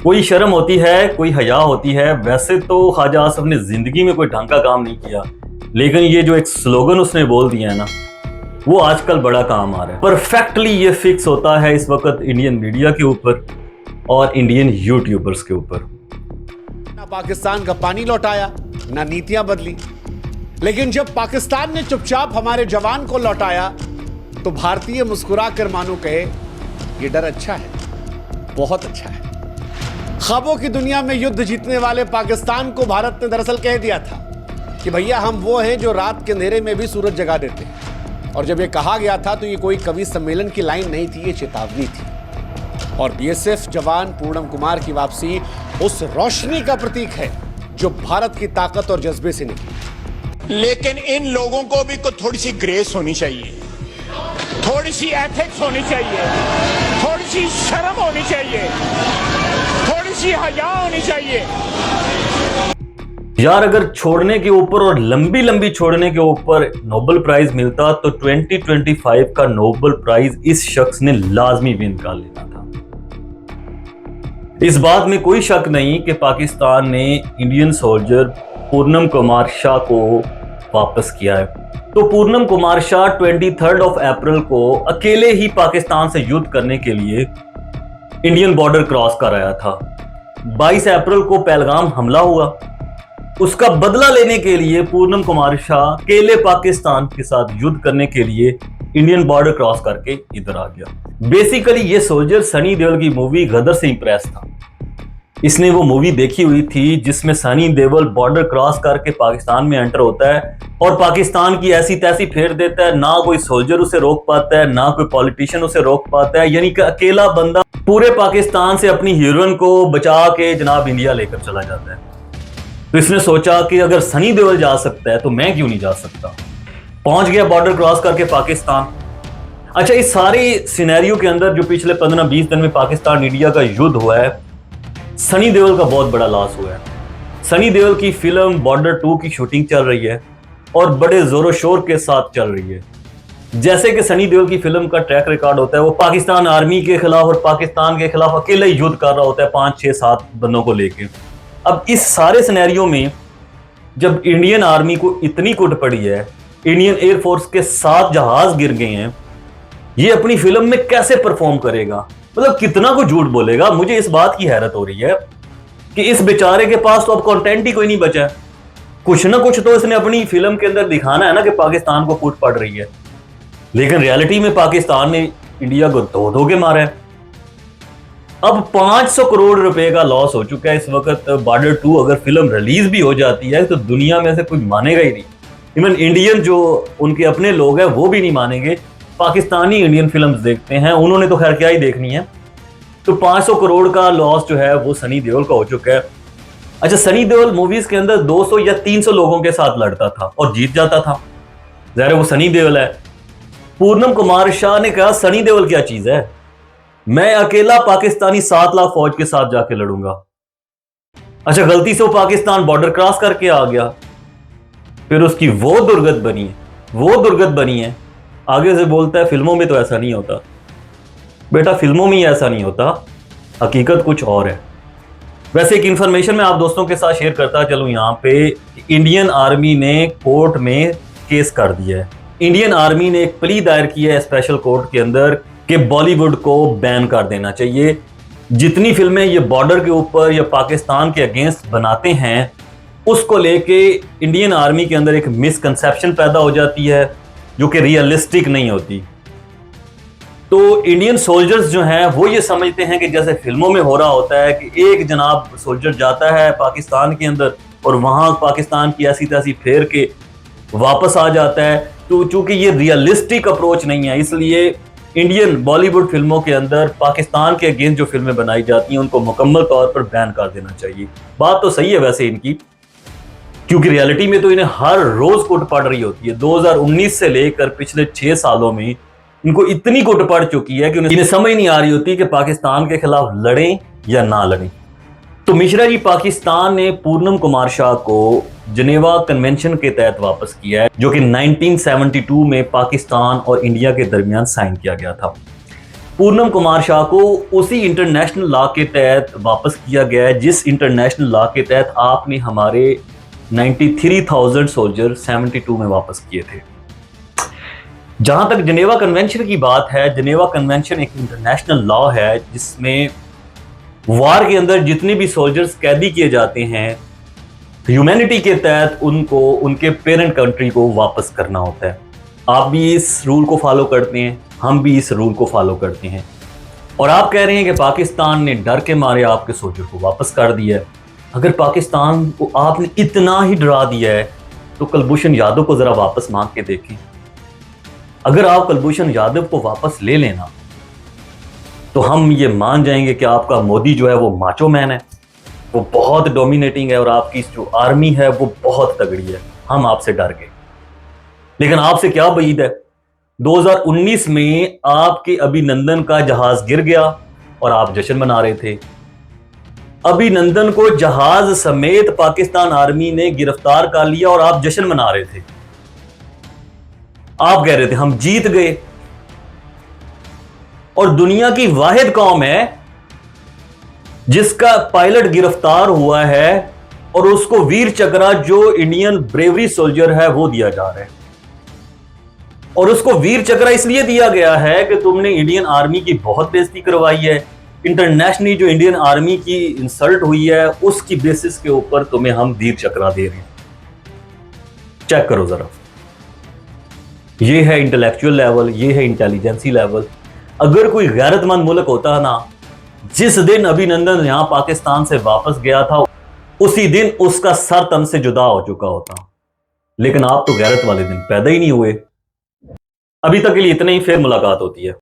कोई शर्म होती है, कोई हया होती है। वैसे तो ख्वाजा आसिफ ने जिंदगी में कोई ढंग का काम नहीं किया, लेकिन ये जो एक स्लोगन उसने बोल दिया है ना, वो आजकल बड़ा काम आ रहा है। परफेक्टली ये फिक्स होता है इस वक्त इंडियन मीडिया के ऊपर और इंडियन यूट्यूबर्स के ऊपर। ना पाकिस्तान का पानी लौटाया, ना नीतियां बदली, लेकिन जब पाकिस्तान ने चुपचाप हमारे जवान को लौटाया तो भारतीय मुस्कुरा कर मानो कहे ये डर अच्छा है, बहुत अच्छा है। ख्वाबों की दुनिया में युद्ध जीतने वाले पाकिस्तान को भारत ने दरअसल कह दिया था कि भैया हम वो हैं जो रात के अंधेरे में भी सूरज जगा देते हैं। और जब ये कहा गया था तो ये कोई कवि सम्मेलन की लाइन नहीं थी, ये चेतावनी थी। और बीएसएफ जवान पूर्णम कुमार की वापसी उस रोशनी का प्रतीक है जो भारत की ताकत और जज्बे से निकली। लेकिन इन लोगों को भी थोड़ी सी ग्रेस होनी चाहिए, थोड़ी सी एथिक्स होनी चाहिए, थोड़ी सी शर्म होनी चाहिए, थोड़ी सी हया होनी चाहिए। यार अगर छोड़ने के ऊपर और लंबी लंबी छोड़ने के ऊपर नोबेल प्राइज मिलता तो 2025 का नोबेल प्राइज इस शख्स ने लाजमी विन कर लेना था। इस बात में कोई शक नहीं कि पाकिस्तान ने इंडियन सोल्जर पूर्णम कुमार शाह को वापस किया है। तो पूर्णम कुमार शाह 23 अप्रैल को अकेले ही पाकिस्तान से युद्ध करने के लिए इंडियन बॉर्डर क्रॉस कर आया था। 22 अप्रैल को पहलगाम हमला हुआ, उसका बदला लेने के लिए पूर्णम कुमार शाह अकेले पाकिस्तान के साथ युद्ध करने के लिए इंडियन बॉर्डर क्रॉस करके इधर आ गया। बेसिकली ये सोल्जर सनी देओल की मूवी गदर से इंप्रेस था। इसने वो मूवी देखी हुई थी जिसमें सनी देओल बॉर्डर क्रॉस करके पाकिस्तान में एंटर होता है और पाकिस्तान की ऐसी तैसी फेर देता है। ना कोई सोल्जर उसे रोक पाता है, ना कोई पॉलिटिशियन उसे रोक पाता है। यानी कि अकेला बंदा पूरे पाकिस्तान से अपनी हीरोइन को बचा के जनाब इंडिया लेकर चला जाता है। तो इसने सोचा कि अगर सनी देओल जा सकता है तो मैं क्यों नहीं जा सकता। पहुंच गया बॉर्डर क्रॉस करके पाकिस्तान। अच्छा, इस सारे सिनेरियो के अंदर जो पिछले 15-20 दिन में पाकिस्तान इंडिया का युद्ध हुआ है, सनी देओल का बहुत बड़ा लॉस हुआ है। सनी देओल की फिल्म बॉर्डर 2 की शूटिंग चल रही है और बड़े जोरों शोर के साथ चल रही है। जैसे कि सनी देओल की फिल्म का ट्रैक रिकॉर्ड होता है, वो पाकिस्तान आर्मी के खिलाफ और पाकिस्तान के खिलाफ अकेले ही युद्ध कर रहा होता है 5, 6, 7 बंदों को लेकर। अब इस सारे सिनेरियो में जब इंडियन आर्मी को इतनी कुट पड़ी है, इंडियन एयरफोर्स के 7 जहाज गिर गए हैं, ये अपनी फिल्म में कैसे परफॉर्म करेगा? मतलब कितना को झूठ बोलेगा? मुझे इस बात की हैरत हो रही है कि इस बेचारे के पास तो अब कंटेंट ही कोई नहीं बचा है। कुछ ना कुछ तो इसने अपनी फिल्म के अंदर दिखाना है ना कि पाकिस्तान को फूट पड़ रही है, लेकिन रियलिटी में पाकिस्तान ने इंडिया को धो के मारा है। अब 500 करोड़ रुपए का लॉस हो चुका है इस वक्त। बॉर्डर 2 अगर फिल्म रिलीज भी हो जाती है तो दुनिया में से कोई मानेगा ही नहीं। इवन इंडियन जो उनके अपने लोग हैं वो भी नहीं मानेंगे। पाकिस्तानी इंडियन फिल्म्स देखते हैं, उन्होंने तो खैर क्या ही देखनी है। तो 500 करोड़ का लॉस जो है वो सनी देओल का हो चुका है। अच्छा, सनी देओल मूवीज के अंदर 200 या 300 लोगों के साथ लड़ता था और जीत जाता था। ज़ाहिर है वो सनी देओल है। पूर्णम कुमार शाह ने कहा सनी देओल क्या चीज है, मैं अकेला पाकिस्तानी 7 लाख फौज के साथ जाके लड़ूंगा। अच्छा, गलती से वो पाकिस्तान बॉर्डर क्रॉस करके आ गया, फिर उसकी वो दुर्गत बनी है। आगे से बोलता है फिल्मों में तो ऐसा नहीं होता। बेटा, फिल्मों में ही ऐसा नहीं होता, हकीकत कुछ और है। वैसे एक इंफॉर्मेशन मैं आप दोस्तों के साथ शेयर करता चलूं यहाँ पे, इंडियन आर्मी ने कोर्ट में केस कर दिया है। इंडियन आर्मी ने एक प्ली दायर की है स्पेशल कोर्ट के अंदर कि बॉलीवुड को बैन कर देना चाहिए। जितनी फिल्में ये बॉर्डर के ऊपर या पाकिस्तान के अगेंस्ट बनाते हैं, उसको लेके इंडियन आर्मी के अंदर एक मिसकंसेप्शन पैदा हो जाती है जो कि रियलिस्टिक नहीं होती। तो इंडियन सोल्जर्स जो हैं वो ये समझते हैं कि जैसे फिल्मों में हो रहा होता है कि एक जनाब सोल्जर जाता है पाकिस्तान के अंदर और वहां पाकिस्तान की ऐसी तैसी फेर के वापस आ जाता है। तो चूंकि ये रियलिस्टिक अप्रोच नहीं है, इसलिए इंडियन बॉलीवुड फिल्मों के अंदर पाकिस्तान के अगेंस्ट जो फिल्में बनाई जाती हैं उनको मुकम्मल तौर पर बैन कर देना चाहिए। बात तो सही है वैसे इनकी, क्योंकि रियलिटी में तो इन्हें हर रोज कुट पड़ रही होती है। 2019 से लेकर पिछले 6 सालों में इनको इतनी कुट पड़ चुकी है कि इन्हें समझ नहीं आ रही होती कि पाकिस्तान के खिलाफ लड़ें या ना लड़ें। तो मिश्रा जी, पाकिस्तान ने पूर्णम कुमार शाह को जनेवा कन्वेंशन के तहत वापस किया है, जो कि 1972 में पाकिस्तान और इंडिया के दरमियान साइन किया गया था। पूनम कुमार शाह को उसी इंटरनेशनल लॉ के तहत वापस किया गया है जिस इंटरनेशनल लॉ के तहत आपने हमारे 93,000 सोल्जर 72 में वापस किए थे। जहां तक जिनेवा कन्वेंशन की बात है, जिनेवा कन्वेंशन एक इंटरनेशनल लॉ है जिसमें वार के अंदर जितने भी सोल्जर्स कैदी किए जाते हैं, ह्यूमैनिटी के तहत उनको उनके पेरेंट कंट्री को वापस करना होता है। आप भी इस रूल को फॉलो करते हैं, हम भी इस रूल को फॉलो करते हैं। और आप कह रहे हैं कि पाकिस्तान ने डर के मारे आपके सोल्जर को वापस कर दिया है। अगर पाकिस्तान को आपने इतना ही डरा दिया है तो कुलभूषण यादव को जरा वापस मांग के देखें। अगर आप कुलभूषण यादव को वापस ले लेना तो हम ये मान जाएंगे कि आपका मोदी जो है वो माचो मैन है, वो बहुत डोमिनेटिंग है और आपकी जो आर्मी है वो बहुत तगड़ी है। हम आपसे डर गए। लेकिन आपसे क्या उम्मीद है? 2019 में आपके अभिनंदन का जहाज गिर गया और आप जश्न मना रहे थे। अभिनंदन को जहाज समेत पाकिस्तान आर्मी ने गिरफ्तार कर लिया और आप जश्न मना रहे थे। आप कह रहे थे हम जीत गए। और दुनिया की वाहिद कौम है जिसका पायलट गिरफ्तार हुआ है और उसको वीर चक्रा जो इंडियन ब्रेवरी सोल्जर है वो दिया जा रहा है। और उसको वीर चक्रा इसलिए दिया गया है कि तुमने इंडियन आर्मी की बहुत बेइज्जती करवाई है। इंटरनेशनली जो इंडियन आर्मी की इंसल्ट हुई है उसकी बेसिस के ऊपर तुम्हें हम वीर चक्रा दे रहे हैं। चेक करो जरा, ये है इंटेलेक्चुअल लेवल, ये है इंटेलिजेंसी लेवल। अगर कोई गैरतमंद मुल्क होता ना, जिस दिन अभिनंदन यहां पाकिस्तान से वापस गया था उसी दिन उसका सर तन से जुदा हो चुका होता। लेकिन आप तो गैरत वाले दिन पैदा ही नहीं हुए। अभी तक के लिए इतना ही, फिर मुलाकात होती है।